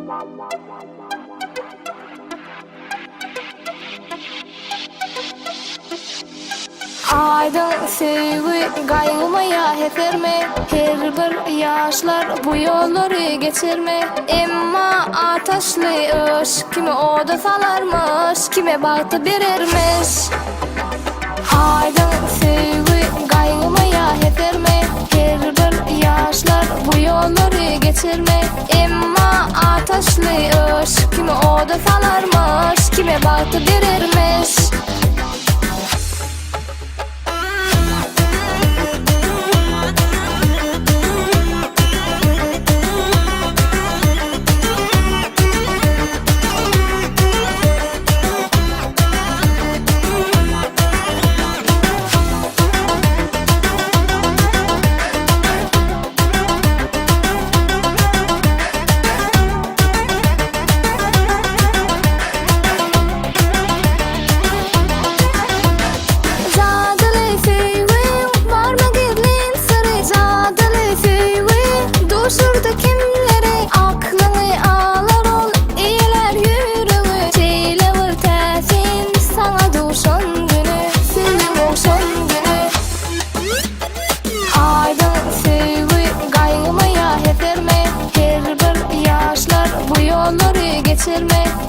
Aydın sevgi gaygımaya heterme, her bir yaşlar bu yolları geçirme. Emma ataşlı ışık kimi oda salarmış, kime baktı verirmiş. Aydın sevgi gaygımaya heterme, her bir yaşlar bu yolları geçirme. Emma ataşlı ışık kimi oda salarmış, kime baktı verirmiş.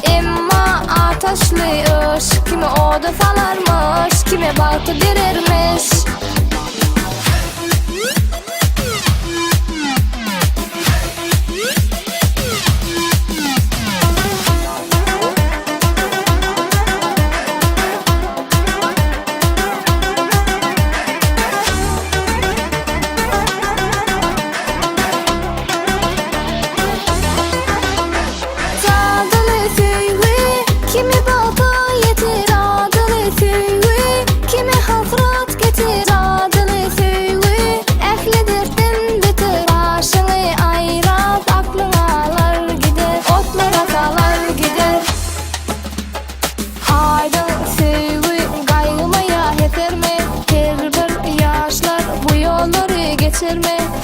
Emma ataşlı ışık kimi oda salarmış, kime baktı verirmiş.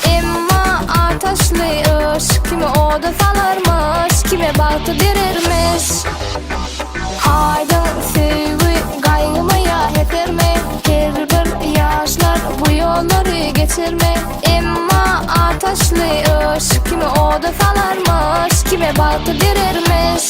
Emma ataşlı ışık kimi oda salarmış, kime baktı verirmiş. Aydın sevgi gaygımaya heterme, her bir yaşlar bu yolları geçirme. Emma ataşlı ışık kimi oda salarmış, kime baktı verirmiş.